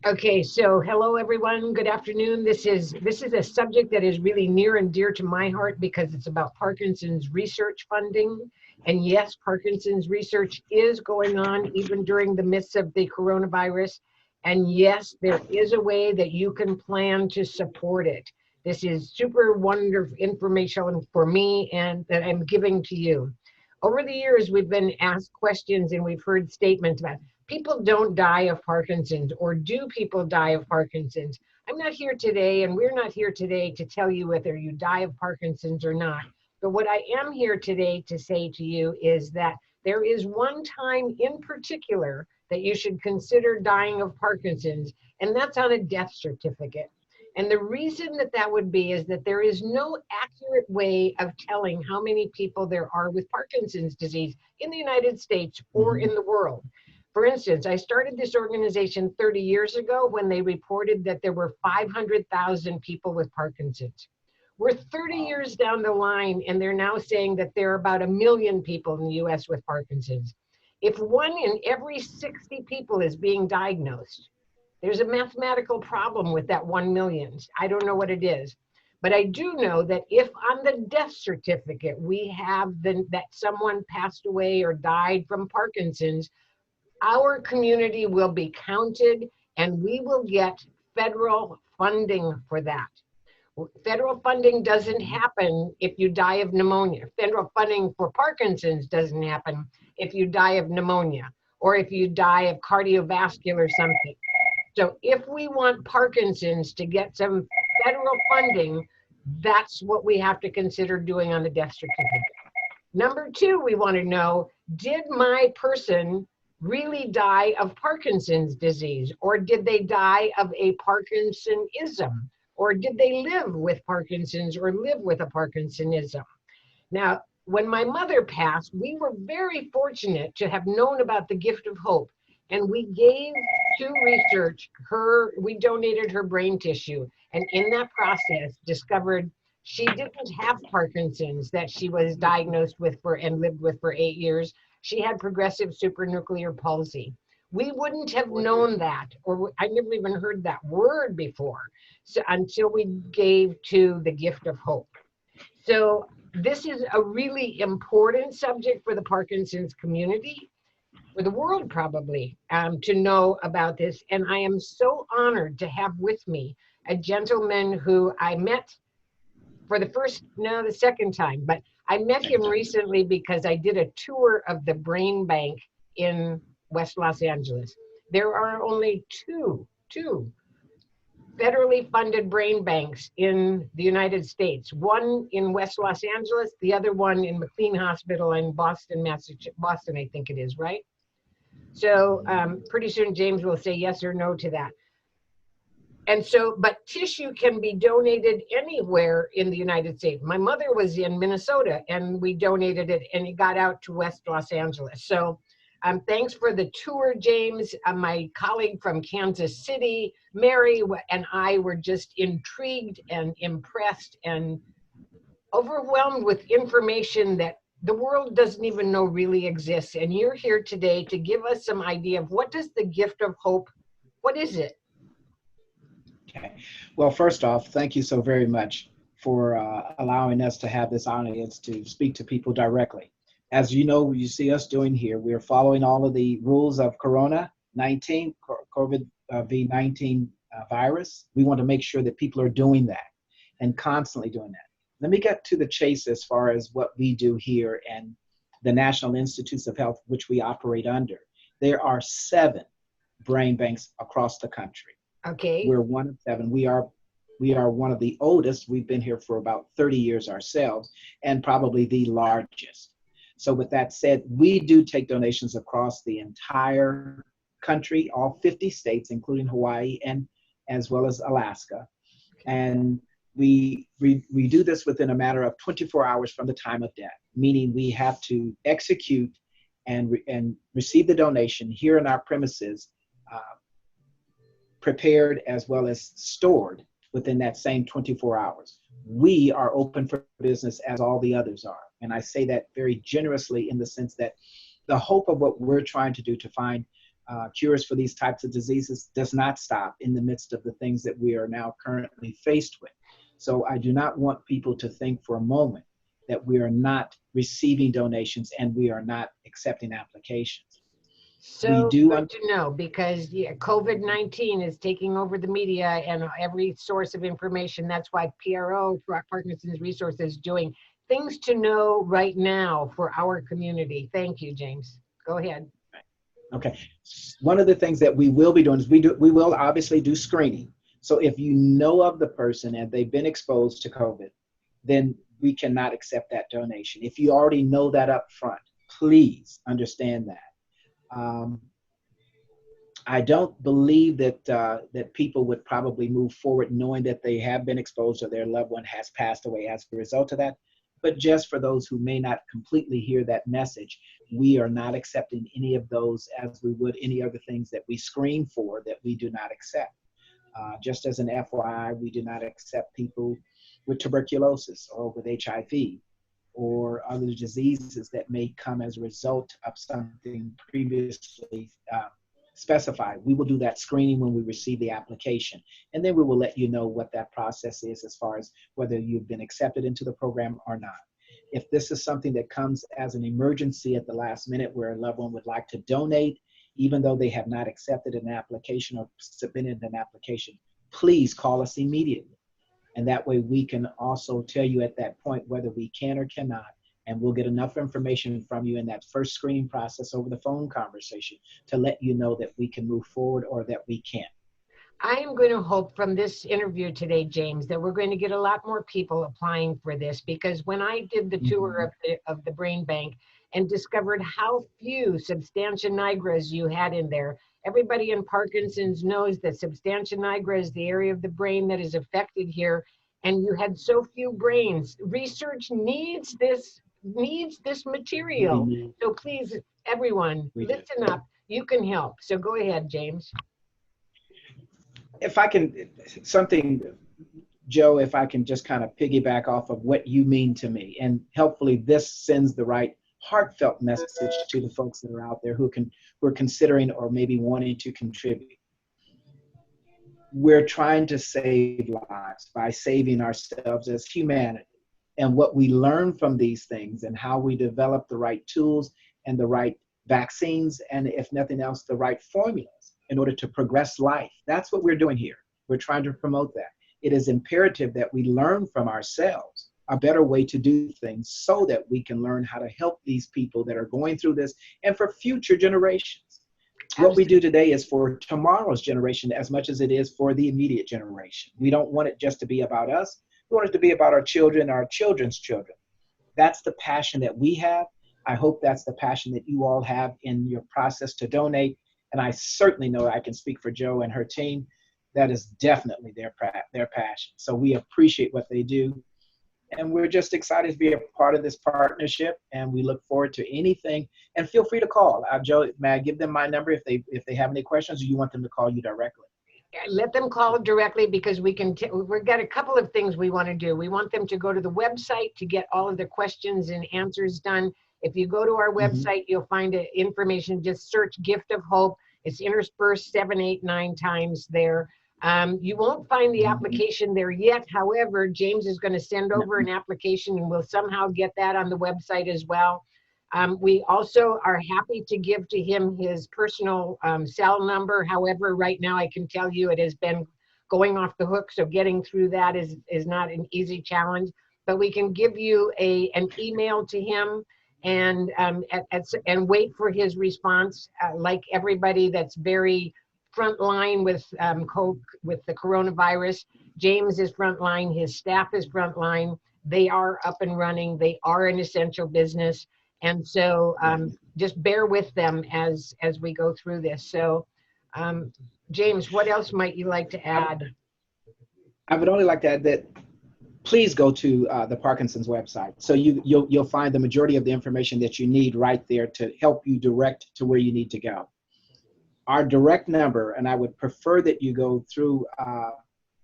Okay, so hello everyone. Good afternoon. This is a subject that is really near and dear to my heart because it's about Parkinson's research funding. And yes, Parkinson's research is going on even during the midst of the coronavirus. And yes, there is a way that you can plan to support it. This is super wonderful information for me and that I'm giving to you. Over the years, we've been asked questions and we've heard statements about people don't die of Parkinson's, or do people die of Parkinson's? I'm not here today, and we're not here today to tell you whether you die of Parkinson's or not. But what I am here today to say to you is that there is one time in particular that you should consider dying of Parkinson's, and that's on a death certificate. And the reason that that would be is that there is no accurate way of telling how many people there are with Parkinson's disease in the United States or in the world. For instance, I started this organization 30 years ago when they reported that there were 500,000 people with Parkinson's. We're 30 years down the line, and they're now saying that there are about 1 million people in the US with Parkinson's. If 1 in every 60 people is being diagnosed, there's a mathematical problem with that 1 million. I don't know what it is. But I do know that if on the death certificate we have that someone passed away or died from Parkinson's, our community will be counted and we will get federal funding for that. Federal funding doesn't happen if you die of pneumonia. Federal funding for Parkinson's doesn't happen if you die of pneumonia or if you die of cardiovascular something. So if we want Parkinson's to get some federal funding, that's what we have to consider doing on the death certificate. Number two, we want to know, did my person really die of Parkinson's disease, or did they die of a Parkinsonism, or did they live with Parkinson's or live with a Parkinsonism? Now, when my mother passed, we were very fortunate to have known about the gift of hope, and we gave to research we donated her brain tissue, and in that process discovered she didn't have Parkinson's that she was diagnosed with and lived with for 8 years. She had progressive supranuclear palsy. We wouldn't have known that, or I never even heard that word before, until we gave to the gift of hope. So this is a really important subject for the Parkinson's community, for the world probably, to know about this. And I am so honored to have with me a gentleman who I met for the second time, but I met him recently because I did a tour of the brain bank in West Los Angeles. There are only two federally funded brain banks in the United States. One in West Los Angeles, the other one in McLean Hospital in Boston, Massachusetts. Boston, I think it is, right? So pretty soon James will say yes or no to that. And so, but tissue can be donated anywhere in the United States. My mother was in Minnesota and we donated it and it got out to West Los Angeles. So thanks for the tour, James. My colleague from Kansas City, Mary, and I were just intrigued and impressed and overwhelmed with information that the world doesn't even know really exists. And you're here today to give us some idea of what does the gift of hope, what is it? Okay. Well, first off, thank you so very much for allowing us to have this audience to speak to people directly. As you know, you see us doing here, we're following all of the rules of COVID-19 virus. We want to make sure that people are doing that and constantly doing that. Let me get to the chase as far as what we do here and the National Institutes of Health, which we operate under. There are 7 brain banks across the country. Okay. We're one of 7. We are one of the oldest. We've been here for about 30 years ourselves, and probably the largest. So with that said, we do take donations across the entire country, all 50 states, including Hawaii and as well as Alaska. And we do this within a matter of 24 hours from the time of death, meaning we have to execute and receive the donation here in our premises, prepared as well as stored within that same 24 hours. We are open for business as all the others are. And I say that very generously in the sense that the hope of what we're trying to do to find cures for these types of diseases does not stop in the midst of the things that we are now currently faced with. So I do not want people to think for a moment that we are not receiving donations and we are not accepting applications. We So do. good to know, because yeah, COVID-19 is taking over the media and every source of information. That's why PRO, Parkinson's Resources, is doing things to know right now for our community. Thank you, James. Go ahead. Okay. One of the things that we will be doing is we will obviously do screening. So if you know of the person and they've been exposed to COVID, then we cannot accept that donation. If you already know that up front, please understand that. I don't believe that that people would probably move forward knowing that they have been exposed or their loved one has passed away as a result of that. But just for those who may not completely hear that message, we are not accepting any of those as we would any other things that we screen for that we do not accept. Just as an FYI, we do not accept people with tuberculosis or with HIV or other diseases that may come as a result of something previously specified. We will do that screening when we receive the application. And then we will let you know what that process is as far as whether you've been accepted into the program or not. If this is something that comes as an emergency at the last minute where a loved one would like to donate, even though they have not accepted an application or submitted an application, please call us immediately. And that way we can also tell you at that point whether we can or cannot. And we'll get enough information from you in that first screening process over the phone conversation to let you know that we can move forward or that we can't. I am going to hope from this interview today, James, that we're going to get a lot more people applying for this, because when I did the tour of the brain bank and discovered how few substantia nigras you had in there, everybody in Parkinson's knows that substantia nigra is the area of the brain that is affected here, and you had so few brains. Research needs this material. So please, everyone, listen up. You can help. So go ahead, James. If I can, Joe, if I can just kind of piggyback off of what you mean to me, and hopefully this sends the right heartfelt message to the folks that are out there who are considering or maybe wanting to contribute. We're trying to save lives by saving ourselves as humanity. And what we learn from these things and how we develop the right tools and the right vaccines, and if nothing else, the right formulas in order to progress life. That's what we're doing here. We're trying to promote that. It is imperative that we learn from ourselves a better way to do things so that we can learn how to help these people that are going through this and for future generations. What we do today is for tomorrow's generation as much as it is for the immediate generation. We don't want it just to be about us. We want it to be about our children, our children's children. That's the passion that we have. I hope that's the passion that you all have in your process to donate. And I certainly know I can speak for Joe and her team. That is definitely their passion. So we appreciate what they do. And we're just excited to be a part of this partnership. And we look forward to anything. And feel free to call. Joe, may I give them my number if they have any questions, or you want them to call you directly? Let them call directly, because we've got a couple of things we want to do. We want them to go to the website to get all of the questions and answers done. If you go to our website, you'll find information. Just search Gift of Hope. It's interspersed 7, 8, 9 times there. You won't find the application there yet. However, James is going to send over an application, and we'll somehow get that on the website as well. We also are happy to give to him his personal cell number. However, right now I can tell you it has been going off the hook, so getting through that is not an easy challenge. But we can give you an email to him and wait for his response. Like everybody that's very front line with the coronavirus, James is front line. His staff is front line. They are up and running. They are an essential business. And so just bear with them as we go through this. So James, what else might you like to add? I would only like to add that please go to the Parkinson's website. So you'll find the majority of the information that you need right there to help you direct to where you need to go. Our direct number, and I would prefer that you go through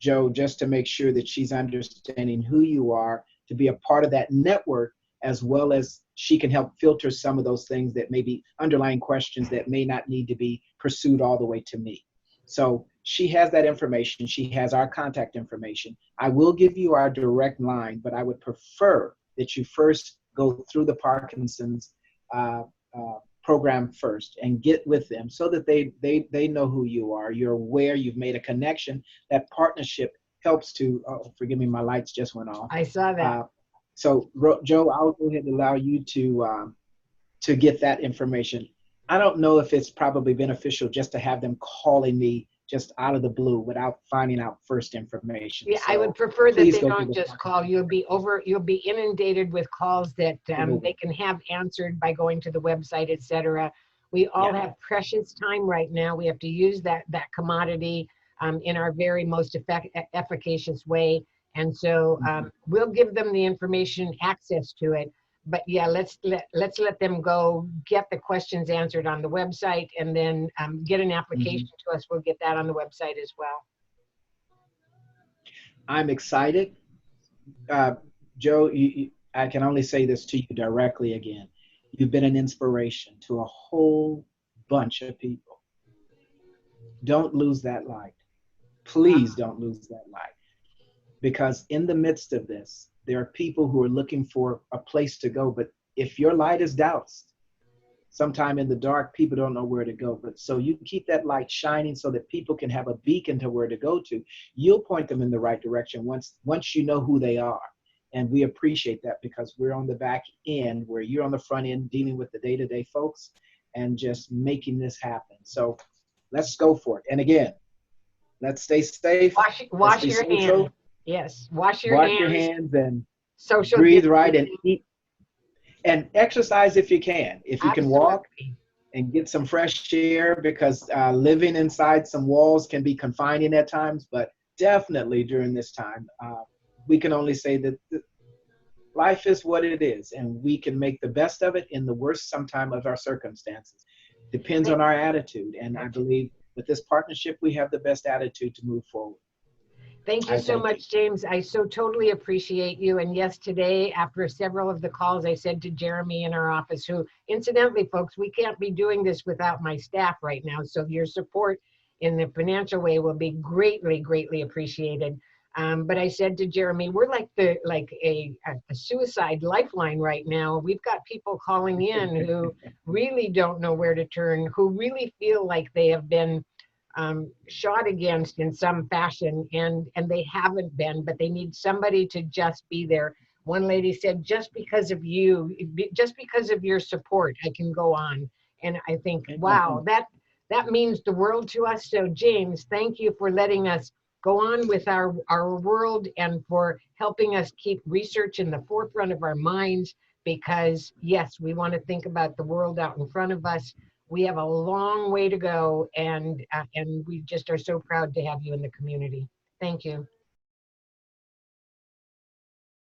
Joe just to make sure that she's understanding who you are, to be a part of that network, as well as she can help filter some of those things that may be underlying questions that may not need to be pursued all the way to me. So she has that information. She has our contact information. I will give you our direct line, but I would prefer that you first go through the Parkinson's uh, program first and get with them so that they know who you are. You're aware, you've made a connection. That partnership helps to, oh, forgive me, my lights just went off. I saw that. So Joe, I'll go ahead and allow you to get that information. I don't know if it's probably beneficial just to have them calling me just out of the blue without finding out first information. Yeah, So I would prefer that please they go don't just call. You'll be inundated with calls that they can have answered by going to the website, etc. We all have precious time right now. We have to use that commodity in our very most efficacious way. And so we'll give them the information, access to it. But yeah, let's let them go get the questions answered on the website, and then get an application to us. We'll get that on the website as well. I'm excited. Joe, I can only say this to you directly again. You've been an inspiration to a whole bunch of people. Don't lose that light. Please don't lose that light. Because in the midst of this, there are people who are looking for a place to go. But if your light is doused, sometime in the dark, people don't know where to go. But so you keep that light shining so that people can have a beacon to where to go to. You'll point them in the right direction once you know who they are. And we appreciate that because we're on the back end where you're on the front end dealing with the day-to-day folks and just making this happen. So let's go for it. And again, let's stay safe. Wash your hands. Yes, wash your hands and social breathe right and eat and exercise if you can. If you can walk and get some fresh air, because living inside some walls can be confining at times, but definitely during this time, we can only say that life is what it is, and we can make the best of it in the worst sometime of our circumstances. Depends on our attitude, and I believe with this partnership, we have the best attitude to move forward. Thank you so much, James. I so totally appreciate you. And yes, today, after several of the calls, I said to Jeremy in our office, who, incidentally, folks, we can't be doing this without my staff right now. So your support in the financial way will be greatly, greatly appreciated. But I said to Jeremy, we're like a suicide lifeline right now. We've got people calling in who really don't know where to turn, who really feel like they have been shot against in some fashion, and they haven't been, but they need somebody to just be there. One lady said, just because of you, just because of your support, I can go on. And I think, wow, that means the world to us. So James, thank you for letting us go on with our world and for helping us keep research in the forefront of our minds, because yes, we want to think about the world out in front of us. We have a long way to go, and we just are so proud to have you in the community. Thank you.